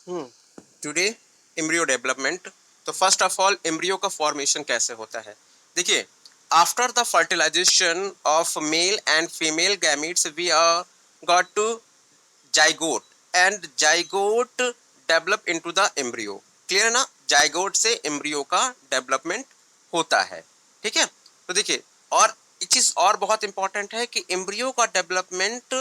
Today embryo development. तो first of all embryo का formation कैसे होता है। देखिए, after the fertilization of male and female gametes we are got to zygote and zygote develop into the embryo. Clear है ना, zygote से embryo का डेवलपमेंट होता है। ठीक है, तो देखिए, और एक चीज और बहुत इंपॉर्टेंट है कि एम्ब्रियो का डेवलपमेंट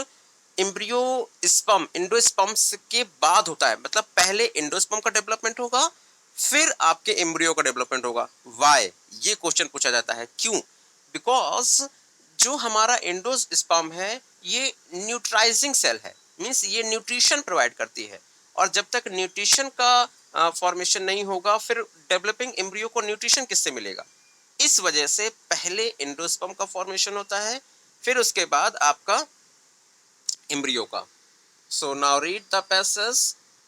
एम्ब्रियो स्पर्म एंडोस्पर्म्स के बाद होता है। मतलब पहले एंडोस्पर्म का डेवलपमेंट होगा, फिर आपके एम्ब्रियो का डेवलपमेंट होगा। वाई, ये क्वेश्चन पूछा जाता है, क्यों? बिकॉज जो हमारा एंडोस्पर्म है ये न्यूट्राइजिंग सेल है, मीन्स ये न्यूट्रिशन प्रोवाइड करती है, और जब तक न्यूट्रिशन का फॉर्मेशन नहीं होगा फिर डेवलपिंग एम्ब्रियो को न्यूट्रिशन किससे मिलेगा। इस वजह से पहले एंडोस्पर्म का फॉर्मेशन होता है, फिर उसके बाद आपका एम्ब्रियो का। So now read the passage.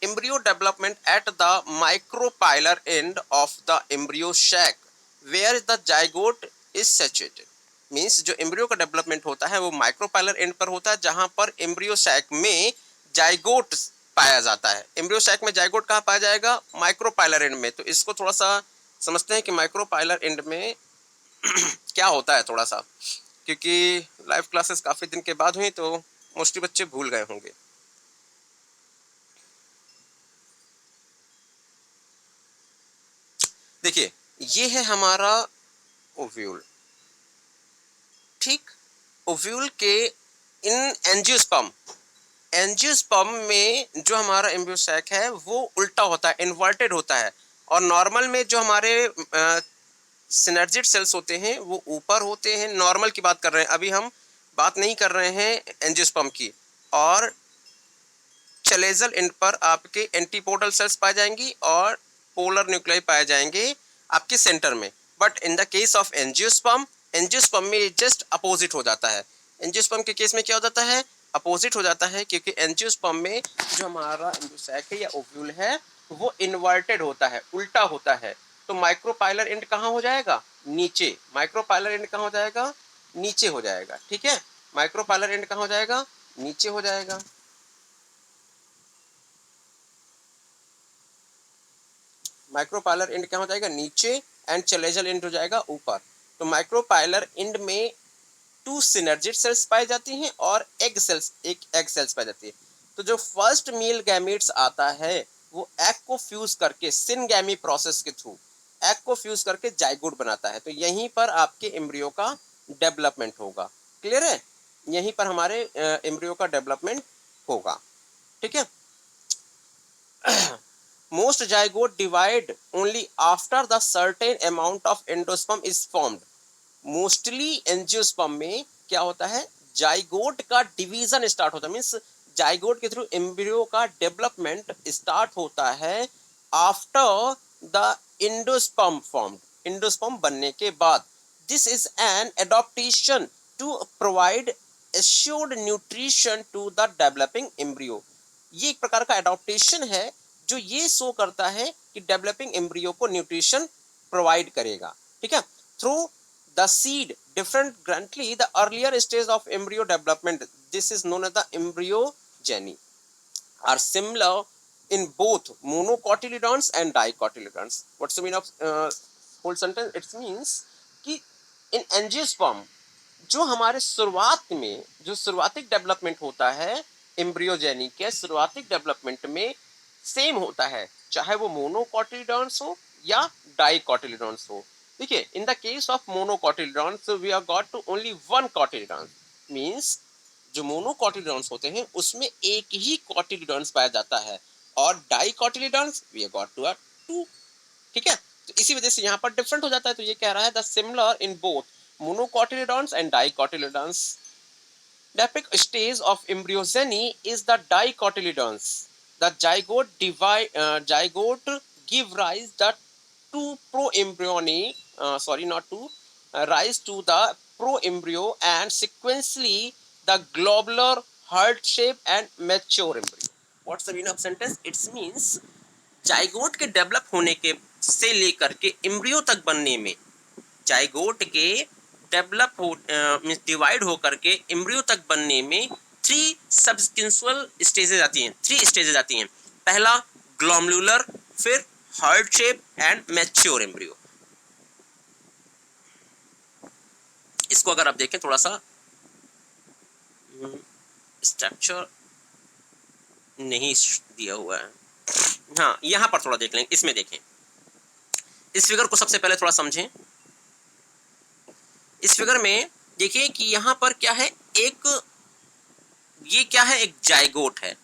Embryo development at the micropylar end of the embryo sac where the zygote is situated. Means जो एम्ब्रियो का डेवलपमेंट होता है वो माइक्रोपाइलर एंड पर होता है, जहां पर एम्ब्रियो सैक में जाइगोट पाया जाता है। एम्ब्रियो सैक में जाइगोट कहाँ पाया जाएगा? माइक्रोपाइलर एंड में। तो इसको थोड़ा सा समझते हैं कि माइक्रोपाइलर एंड में क्या होता है थोड़ा सा, क्योंकि लाइव क्लासेस काफी दिन के बाद हुई तो मोस्टली बच्चे भूल गए होंगे। देखिए, ये है हमारा ओव्यूल। ठीक, ओव्यूल के इन एंजियोस्पर्म, एंजियोस्पर्म में जो हमारा एम्ब्रियो सैक है वो उल्टा होता है, इन्वर्टेड होता है, और नॉर्मल में जो हमारे सिनर्जिड सेल्स होते हैं वो ऊपर होते हैं। नॉर्मल की बात कर रहे हैं, अभी हम बात नहीं कर रहे हैं एंजियोस्पर्म की। और चलेजल एंड पर आपके एंटीपोडल सेल्स पाए जाएंगी और पोलर न्यूक्लियाई पाए जाएंगे आपके सेंटर में। But in the case of angiosperm, angiosperm में जस्ट अपोजिट हो जाता है। एंजियोस्पर्म के केस में क्या हो जाता है? अपोजिट हो जाता है, क्योंकि एंजियोस्पर्म में जो हमारा एंजियोसैक है या ओव्यूल है वो इन्वर्टेड होता है, उल्टा होता है। तो माइक्रोपाइलर एंड कहाँ हो जाएगा? नीचे। माइक्रोपाइलर एंड कहाँ हो जाएगा? नीचे हो जाएगा। ठीक है, माइक्रोपाइलर एंड कहाँ हो जाएगा? नीचे हो जाएगा। माइक्रोपाइलर एंड क्या हो जाएगा? नीचे, एंड चलेजल एंड हो जाएगा ऊपर। तो माइक्रोपाइलर एंड में 2 सिनर्जिड सेल्स पाई जाती हैं और एग सेल्स, एक एग सेल्स पाई जाती है। तो जो फर्स्ट मेल गैमेट्स आता है वो एग को फ्यूज करके सिनगैमी प्रोसेस के थ्रू एग को फ्यूज करके जाइगोट बनाता है। तो यहीं पर आपके एम्ब्रियो का डेवलपमेंट होगा। क्लियर है, यहीं पर हमारे एम्ब्रियो का डेवलपमेंट होगा। ठीक है, most zygote divide only after the certain amount of endosperm is formed. Mostly angiosperm में क्या होता है? जाइगोट का डिवीजन स्टार्ट होता है, मीन्स जाइगोट के थ्रू एम्ब्रियो का डेवलपमेंट स्टार्ट होता है after the endosperm formed, endosperm बनने के बाद। This is an adaptation to provide assured nutrition to the developing embryo. ये एक प्रकार का एडॉप्टेशन है जो ये शो करता है कि डेवलपिंग एम्ब्रियो को न्यूट्रिशन प्रोवाइड करेगा। ठीक है, through the seed differently the earlier stage of embryo development, this is known as the embryogeny, are similar in both monocotyledons and dicotyledons. What's the meaning of whole sentence? It means कि in angiosperm जो हमारे शुरुआत में जो शुरुआती development होता है embryogeny के शुरुआती डेवलपमेंट में सेम होता है, चाहे वो मोनोकॉटिलिडॉन्स हो या डाइकॉटिलिडॉन्स हो। देखिए, in the case of monocotyledons we are got to only one cotyledon, means जो मोनोकॉटिलिडॉन्स होते हैं उसमें एक ही कॉटिलिडॉन्स पाया जाता है, और dicotyledons we are got to two. ठीक है, तो इसी वजह से यहाँ पर डिफरेंट हो जाता है। तो ये कह रहा है the similar in both monocotyledons and dicotyledons. The epic stage of embryogeny is the dicotyledons. The zygote give rise the to proembryony. Sorry, not to rise to the proembryo and sequentially the globular heart shape and mature embryo. What's the meaning of sentence? It means zygote के develop होने के से लेकर के embryo तक बनने में, zygote के डेवलप हो मींस डिवाइड होकर के एम्ब्रियो तक बनने में 3 सब्सिक्वेंशियल स्टेजेस आती हैं, 3 स्टेजेस आती हैं। पहला ग्लोम्युलर, फिर heart shape and mature embryo. इसको अगर आप देखें थोड़ा सा स्ट्रक्चर नहीं दिया हुआ है, हाँ यहाँ पर थोड़ा देख लेंगे, इसमें देखें, इस फिगर को सबसे पहले थोड़ा समझें। इस फिगर में देखिए कि यहाँ पर क्या है, एक ये क्या है, एक जाइगोट है,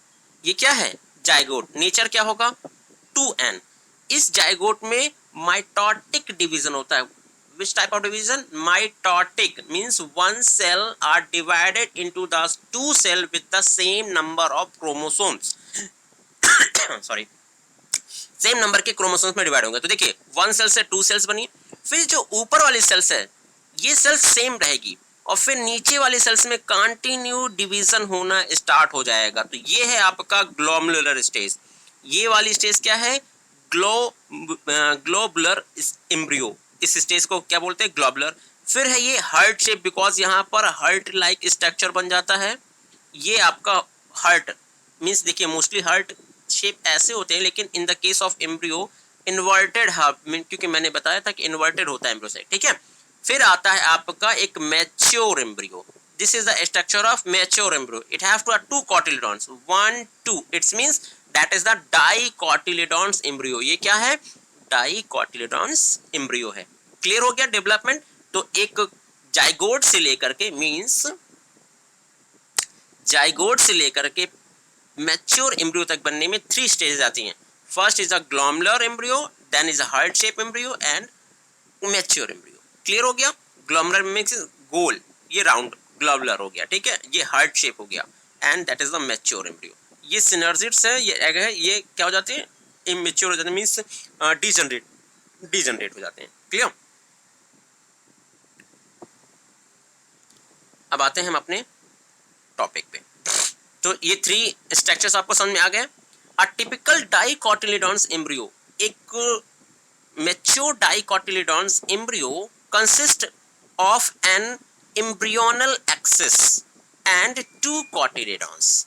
ये क्या है जाइगोट, नेचर क्या होगा 2n। इस जाइगोट में माइटोटिक डिवीजन होता है। Which type of division? Mitotic means one cell are divided into the two cell with the same number of chromosomes. Sorry, same number के क्रोमोसोम्स में डिवाइड होंगे। तो देखिए 1 सेल से 2 सेल्स बनी, फिर जो ऊपर वाली सेल्स है ये सेल्स सेम रहेगी, और फिर नीचे वाली सेल्स में कंटिन्यू डिवीजन होना स्टार्ट हो जाएगा। तो ये है आपका ग्लोम्युलर स्टेज। ये वाली स्टेज क्या है, ग्लोबुलर एम्ब्रियो। इस स्टेज को क्या बोलते हैं, ग्लोबुलर। फिर है ये हार्ट शेप, बिकॉज यहाँ पर हार्ट लाइक स्ट्रक्चर बन जाता है। ये आपका हार्ट मीन्स देखिए मोस्टली हार्ट शेप ऐसे होते हैं, लेकिन इन the case of embryo inverted heart, क्योंकि मैंने बताया था कि इन्वर्टेड होता है एम्ब्रियो साइड, ठीक है। फिर आता है आपका एक mature embryo. This is the structure of mature embryo. It have to two cotyledons, 1 2, it's means that is the dicotyledons embryo. ये क्या है, डाइकोटिलिडॉन्स एम्ब्रियो है। क्लियर हो गया डेवलपमेंट। तो एक जाइगोट से लेकर के मींस जाइगोट से लेकर के मैच्योर एम्ब्रियो तक बनने में 3 स्टेजेस आती हैं। First is a globular embryo, then is a heart shape embryo and mature embryo. Clear हो गया। ग्लोम्युलर मींस गोल, ये राउंड ग्लोबुलर हो गया, ठीक है, ये हार्ट शेप हो गया, and that is the mature embryo. ये सिनर्जिट्स है, ये एग है, ये क्या हो जाते हैं, इमेच्योर हो जाते हैं, मींस डिजनरेट हो जाते हैं। क्लियर। अब आते हैं हम अपने टॉपिक पे। तो ये 3 स्ट्रक्चर्स आपको समझ में आ गए। अ टिपिकल डाइकोटिलिडॉन्स एम्ब्रियो, एक mature dicotyledons embryo consist of an embryonal axis and 2 cotyledons.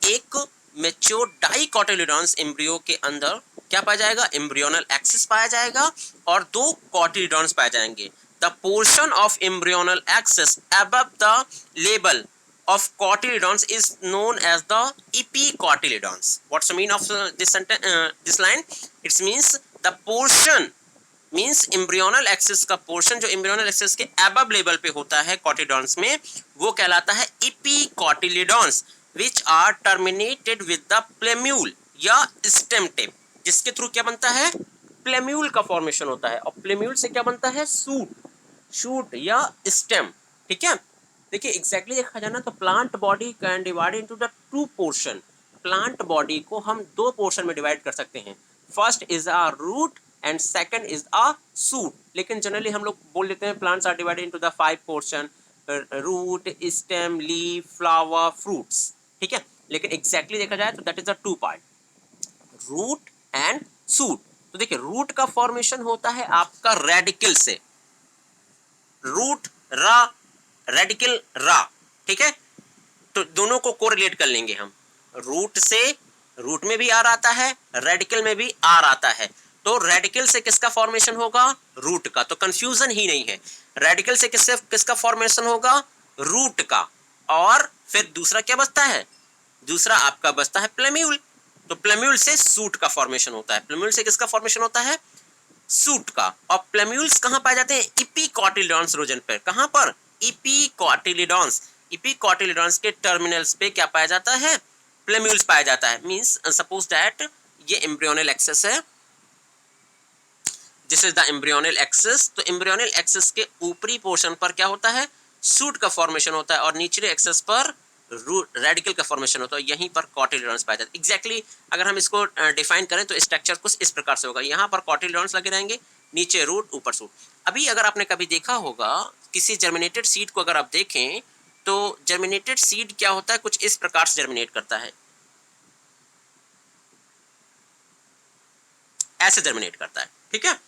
एक मैच्योर डाइकोटिलिडॉन्स एम्ब्रियो के अंदर क्या पाया जाएगा, एम्ब्रियोनल एक्सिस पाया जाएगा और 2 कोटिलिडॉन्स पाए जाएंगे। The portion of embryonal axis above the level of cotyledons is known as the epicotyledons. What's the meaning of this sentence, this line? It means the portion means embryonal axis का portion जो embryonal axis के above level पे होता है cotyledons में, वो कहलाता है epicotyledons, which are terminated with the plumule या stem tip, जिसके थ्रू क्या बनता है, प्लेम्यूल का फॉर्मेशन होता है, और प्लेम्यूल से क्या बनता है, शूट या स्टेम, ठीक है। देखिए एग्जैक्टली देखा जाए ना तो plant body can divide into the 2 portion. Plant body को हम 2 पोर्शन में डिवाइड कर सकते हैं। First is a root and second is a shoot. लेकिन जनरली हम लोग बोल देते हैं plants are divided into the 5 portion, root, stem, leaf, flower, fruits, ठीक है। लेकिन एग्जैक्टली देखा जाए तो that is the 2 part, root and shoot. तो देखिए रूट का फॉर्मेशन होता है आपका रेडिकल से, रूट रा, रेडिकल रा, ठीक है। तो दोनों को कोरिलेट कर लेंगे हम, रूट से, रूट में भी आर आता है, रेडिकल में भी आर आता है। तो रेडिकल से किसका फॉर्मेशन होगा, रूट का। तो कंफ्यूजन ही नहीं है, रेडिकल से किसका फॉर्मेशन होगा, रूट का। और फिर दूसरा क्या बचता है, दूसरा आपका बचता है प्लेम्यूल। तो प्लेम्यूल से सूट का फॉर्मेशन होता है। प्लेम्यूल से किसका फॉर्मेशन होता है, सूट का। और प्लेम्यूल्स कहां पाए जाते हैं, इपिकोटिलिडॉन्स रीजन पर। कहां पर, इपिकोटिलिडॉन्स। इपिकोटिलिडॉन्स के टर्मिनल्स पे क्या पाया जाता है, प्लेम्यूल्स पाया जाता है। मींस सपोज दैट ये एम्ब्रियोनल एक्सिस है, this is the embryonal axis. तो एम्ब्रियोनल एक्सिस के ऊपरी पोर्शन पर क्या होता है, सूट का फॉर्मेशन होता है, और निचले एक्सिस पर रूट, रेडिकल का फॉर्मेशन होता है। यहीं पर कोटिलिडॉन्स पाए जाते हैं। एग्जैक्टली अगर हम इसको डिफाइन करें तो स्ट्रक्चर कुछ इस प्रकार से होगा, यहाँ पर कोटिलिडॉन्स लगे रहेंगे, नीचे रूट, ऊपर सूट। अभी अगर आपने कभी देखा होगा किसी जर्मिनेटेड सीड को अगर आप देखें तो जर्मिनेटेड सीड क्या होता है, कुछ इस प्रकार से जर्मिनेट करता है, ऐसे जर्मिनेट करता है, ठीक है।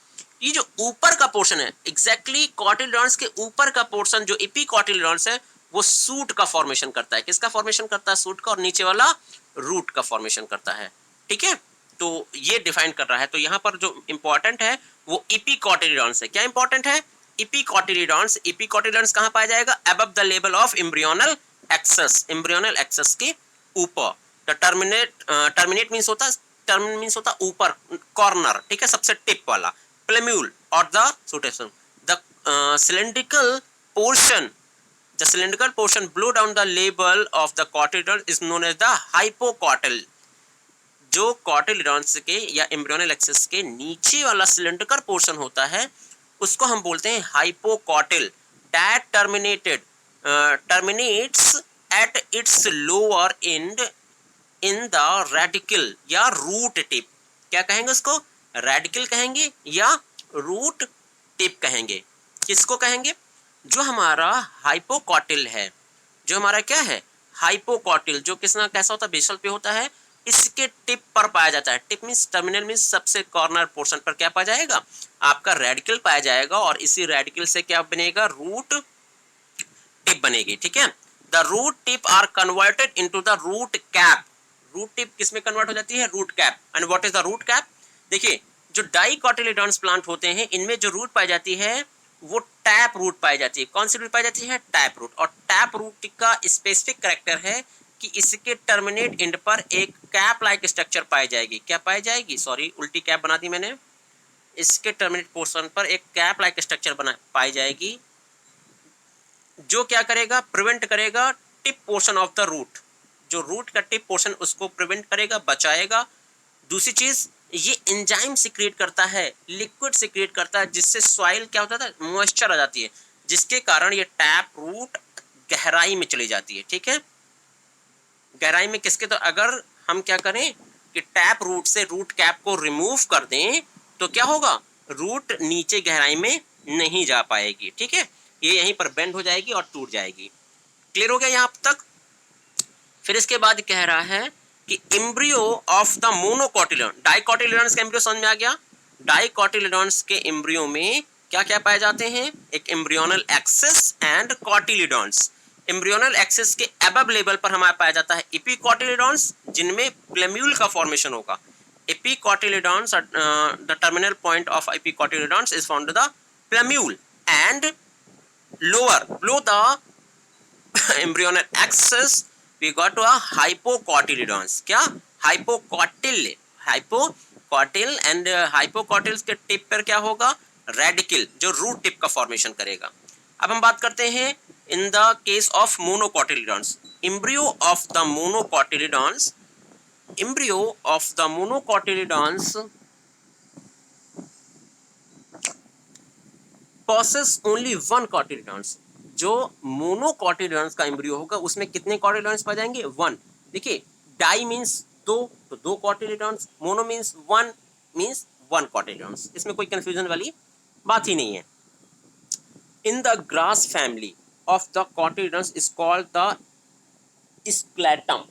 ये जो ऊपर का पोर्शन है, एग्जैक्टली कोटिलिडॉन्स के ऊपर का पोर्शन जो एपिकोटिलिडॉन्स है, वो सूट का फॉर्मेशन करता है। किसका फॉर्मेशन करता है, सूट का। और नीचे वाला रूट का फॉर्मेशन करता है, ठीक है। तो ये डिफाइन कर रहा है। तो यहाँ पर जो इंपॉर्टेंट है वो इपिकोटिलिडॉन्स है। क्या इंपॉर्टेंट है? इपिकोटिलिडॉन्स। इपिकोटिलिडॉन्स कहाँ पाया जाएगा? Above the level of embryonal axis, embryonal axis के ऊपर। द टर्मिनेट मीन्स होता ऊपर, कॉर्नर, ठीक है, सबसे टिप वाला। प्लेम्यूल और द सुटेशन, the cylindrical portion, the cylindrical portion below down the level of the cotyledon is known as the hypocotyl। जो कॉटिलिडॉन्स के या एम्ब्रियोनल एक्सिस के नीचे वाला सिलेंड्रिकल पोर्शन होता है उसको हम बोलते हैं hypocotyl. That terminates at its lower end in the radicle या रूट टिप। क्या कहेंगे उसको? रेडिकल कहेंगे या रूट टिप कहेंगे। किसको कहेंगे? जो हमारा हाइपोकॉटिल है, जो हमारा क्या है? हाइपोकॉटिल, जो किसना कैसा होता है? बेसल पे होता है। इसके टिप पर पाया जाता है। टिप मीन्स टर्मिनल मीन्स सबसे कॉर्नर पोर्शन पर क्या पाया जाएगा? आपका रेडिकल पाया जाएगा और इसी रेडिकल से क्या बनेगा? रूट टिप बनेगी, ठीक है। The root tip are converted into the root cap. Root tip किसमें कन्वर्ट हो जाती है? Root cap. And what is the root cap? देखिए, जो डाइकोटिलिडॉन्स प्लांट होते हैं इनमें जो रूट पाई जाती है वो टैप रूट पाई जाती है। कौन सी रूट पाई जाती है? Tap root. और टैप रूट का स्पेसिफिक कैरेक्टर है कि इसके टर्मिनेट एंड पर एक कैप लाइक स्ट्रक्चर पाई जाएगी। क्या पाई जाएगी? सॉरी, उल्टी कैप बना दी मैंने। इसके टर्मिनेट पोर्शन पर एक कैप लाइक स्ट्रक्चर पाई जाएगी जो क्या करेगा? प्रिवेंट करेगा tip portion of the root. जो रूट का टिप पोर्शन उसको प्रिवेंट करेगा, बचाएगा। दूसरी चीज, ये एंजाइम सिक्रिएट करता है, लिक्विड सिक्रिएट करता है, जिससे सॉइल क्या होता है? मॉइस्चर आ जाती है, जिसके कारण ये टैप रूट गहराई में चली जाती है, ठीक है। गहराई में किसके? तो अगर हम क्या करें कि टैप रूट से रूट कैप को रिमूव कर दें तो क्या होगा? रूट नीचे गहराई में नहीं जा पाएगी, ठीक है। ये यहीं पर बेंड हो जाएगी और टूट जाएगी। क्लियर हो गया यहाँ तक? फिर इसके बाद कह रहा है कि एम्ब्रियो ऑफ द मोनोकोटिलिडॉन। डाइकोटिलिडॉन्स का एम्ब्रियो समझ में आ गया। डाइकोटिलिडॉन्स के एम्ब्रियो में क्या क्या पाए जाते हैं? एक embryonal axis and cotyledons. Embryonal axis के अबव लेवल पर हमारा पाया जाता है एपिकोटिलिडॉन्स, जिनमें प्लेम्यूल का फॉर्मेशन होगा। Epicotyledons, the terminal point of epicotyledons is found the plumule and lower below the embryonal axis we got to a hypocotyledons। क्या? hypocotyl and hypocotyl के टिप पर क्या होगा? रेडिकल, जो रूट टिप का फॉर्मेशन करेगा। अब हम बात करते हैं in the case of monocotyledons. Embryo of the monocotyledons, embryo of the monocotyledons possess only one cotyledons। जो मोनोकोटिलिडॉन्स का एम्ब्रियो होगा उसमें कितने कोटिलिडॉन्स पाए जाएंगे? वन। देखिए, डाई मीन्स दो, तो दो कोटिलिडॉन्स, मोनो मीन्स वन कोटिलिडॉन्स। इसमें कोई कंफ्यूजन वाली बात ही नहीं है। In the grass family of the cotyledons is called the scutellum.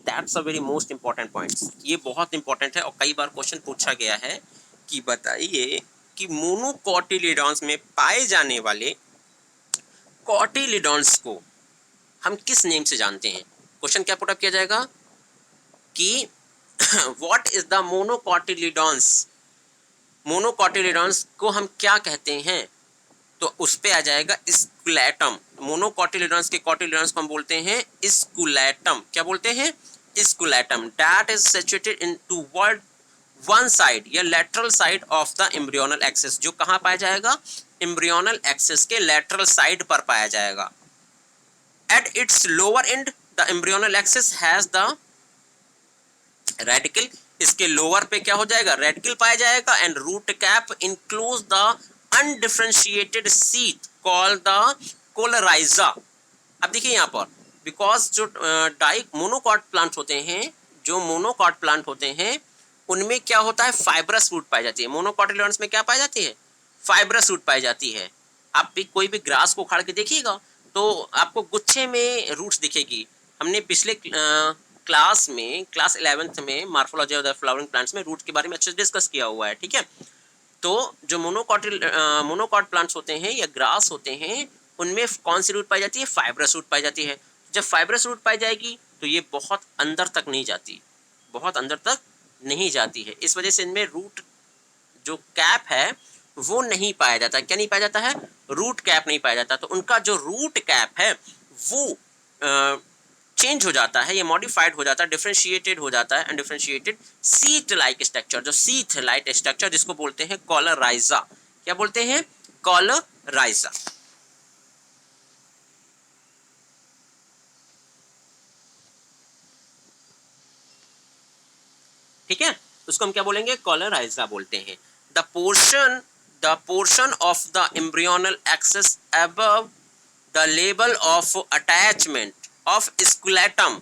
That's a very most important point. ये बहुत इंपॉर्टेंट है और कई बार क्वेश्चन पूछा गया है कि बताइए कि मोनोकोटिलिडॉन्स में पाए जाने वाले कोटिलिडॉन्स को हम किस नेम से जानते हैं। क्वेश्चन क्या पुटअप किया जाएगा कि व्हाट इज द मोनोकोटिलिडॉन्स, मोनोकोटिलिडॉन्स को हम क्या कहते हैं? तो उस पे आ जाएगा स्कुलेटम। मोनोकोटिलिडॉन्स के कोटिलिडॉन्स को हम बोलते हैं स्कुलेटम। क्या बोलते हैं? Scutellum. That is situated in toward one side या lateral side of the embryonal axis. जो कहाँ पाया जाएगा? एम्ब्रियोनल एक्सिस के लेटरल साइड पर पाया जाएगा। At its lower end the embryonal axis has the radicle. इसके लोअर पे क्या हो जाएगा? रेडिकल पाया जाएगा। And root cap includes the undifferentiated seat called the coleorhiza. अब देखिए यहाँ पर, बिकॉज जो मोनोकॉट प्लांट होते हैं, जो मोनोकॉट प्लांट होते हैं उनमें क्या होता है? फाइब्रस रूट पाई जाती है। मोनोकोटिलिडॉन्स में क्या पाई जाती है? फाइब्रस रूट पाई जाती है। आप भी कोई भी ग्रास को उखाड़ के देखिएगा तो आपको गुच्छे में रूट्स दिखेगी। हमने पिछले क्लास 11th में morphology of the flowering plants में रूट्स के बारे में अच्छे से डिस्कस किया हुआ है, ठीक है। तो जो मोनोकॉट प्लांट्स होते हैं या ग्रास होते हैं उनमें कौन सी रूट पाई जाती है? फाइब्रस रूट पाई जाती है। जब फाइब्रस रूट पाई जाएगी तो ये बहुत अंदर तक नहीं जाती, बहुत अंदर तक नहीं जाती है, इस वजह से इनमें रूट जो कैप है वो नहीं पाया जाता। क्या नहीं पाया जाता है? रूट कैप नहीं पाया जाता। तो उनका जो रूट कैप है वो चेंज हो जाता है, ये मॉडिफाइड हो जाता है, डिफरेंशिएटेड हो जाता है, and differentiated seat like structure, जो सीट लाइक स्ट्रक्चर जिसको बोलते हैं कॉलराइजा। क्या बोलते हैं? कॉलराइजा। ठीक है, उसको हम क्या बोलेंगे? कॉलराइजा बोलते हैं। The portion of the embryonal axis above the level of attachment of scutellum,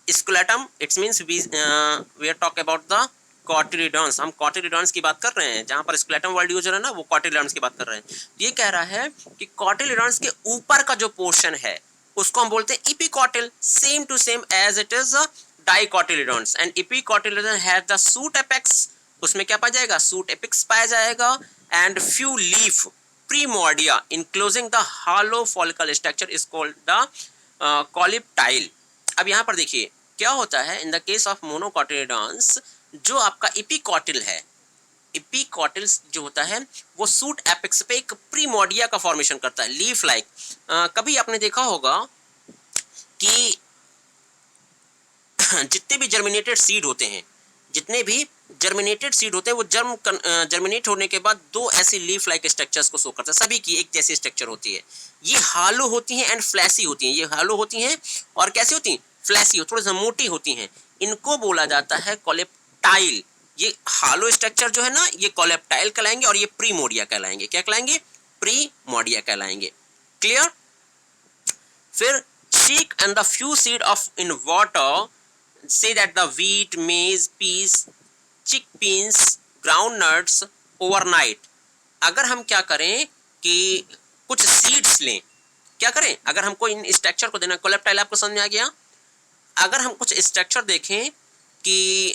scutellum it's means we are talk about the cotyledons. हम कॉटिलिडॉन्स की बात कर रहे हैं, जहां पर स्केलेटम वर्ड यूज हो रहा है ना, वो कॉटिलिडॉन्स की बात कर रहे हैं। तो ये कह रहा है कि कॉटिलिडॉन्स के ऊपर का जो पोर्शन है उसको हम बोलते हैं epicotyl, same to same as it is dicotyledons. And epicotyledon has the shoot apex, उसमें क्या पाया जाएगा? सूट एपेक्स पाया जाएगा, and few leaf primordia enclosing the hollow follicle structure is called the coleoptile. अब यहाँ पर देखिए क्या होता है, in the case of monocotyledons जो आपका इपिकॉटिल है, इपिकॉटिल जो होता है वो सूट एपेक्स पे एक प्रीमोडिया का फॉर्मेशन करता है, लीफ लाइक। कभी आपने देखा होगा कि जितने भी जर्मिनेटेड सीड होते हैं, जितने भी जर्मिनेटेड सीड होते हैं वो जर्मिनेट होने के बाद दो ऐसी लीफ लाइक स्ट्रक्चर्स को शो करता है, सभी की एक जैसी स्ट्रक्चर होती है। ये हालो होती हैं एंड फ्लैसी होती हैं, ये हालो होती हैं और कैसी होती हैं? फ्लैसी, थोड़ी सी मोटी होती हैं। इनको बोला जाता है कॉलेप्टाइल। ये हालो स्ट्रक्चर जो है ना, ये कॉलेप्टाइल कहलाएंगे, और ये प्रीमोडिया कहलाएंगे। क्या कहलाएंगे? प्रीमोडिया कहलाएंगे। क्लियर? फिर cheek and the few seed of in water, say that the wheat, maize, peas, chickpeas, groundnuts overnight। अगर हम क्या करें कि कुछ सीड्स लें, क्या करें? अगर हमको इन स्ट्रक्चर को देना, कोलेप्टाइल आपको समझ में आ गया? अगर हम कुछ स्ट्रक्चर देखें कि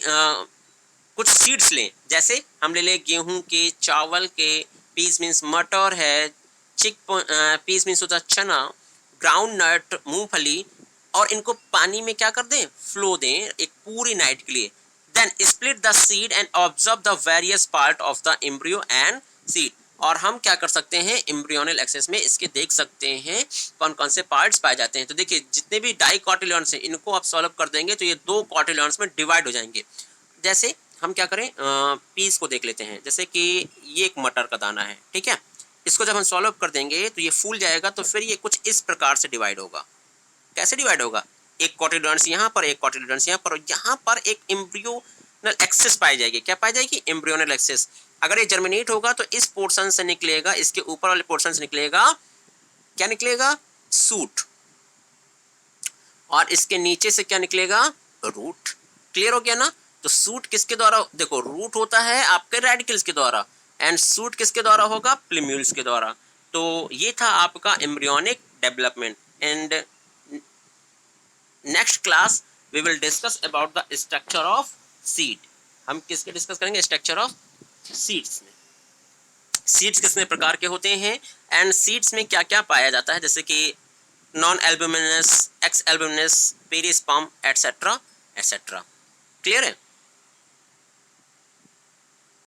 कुछ सीड्स लें, जैसे हम ले लें गेहूं के, चावल के, पीस मीन्स मटर है, पीस मीन्स होता है चना, ग्राउंड नट मूंगफली, और इनको पानी में क्या कर दें? फ्लो दें एक पूरी नाइट के लिए। Then split the seed and observe the various part of the embryo and seed. और हम क्या कर सकते हैं? एम्ब्रियोनल एक्सेस में इसके देख सकते हैं कौन कौन से पार्ट्स पाए जाते हैं। तो देखिए जितने भी डाइकॉटिलिडॉन्स हैं इनको आप सॉल्व कर देंगे तो ये दो कॉटिलिडॉन्स में डिवाइड हो जाएंगे। जैसे हम क्या करें, पीस को देख लेते हैं, जैसे कि ये एक मटर का दाना है, ठीक है। इसको जब हम सॉल्व कर देंगे तो ये फूल जाएगा, तो फिर ये कुछ इस प्रकार से डिवाइड होगा। कैसे डिवाइड होगा? एक कॉटिलिडॉन्स यहाँ पर, एक कॉटिलिडॉन्स यहाँ पर, और यहाँ पर एक एम्ब्रियोनल एक्सेस पाई जाएगी। क्या पाई जाएगी? Embryonal axis. अगर ये जर्मिनेट होगा तो इस पोर्शन से निकलेगा, इसके ऊपर वाले पोर्शन से निकलेगा, क्या निकलेगा? सूट। और इसके नीचे से क्या निकलेगा? रूट। क्लियर हो गया ना? तो सूट किसके द्वारा? देखो रूट होता है आपके रेडिकल्स के द्वारा, एंड सूट किसके द्वारा होगा? प्लिम्यूल्स के द्वारा। तो ये था आपका embryonic development. And next class we will discuss about the structure of seed. हम किसके डिस्कस करेंगे? स्ट्रक्चर ऑफ सीड्स में। सीड्स कितने प्रकार के होते हैं एंड सीड्स में क्या क्या पाया जाता है, जैसे कि non albuminous, x albuminous, perisperm, etcetera etcetera. Clear है?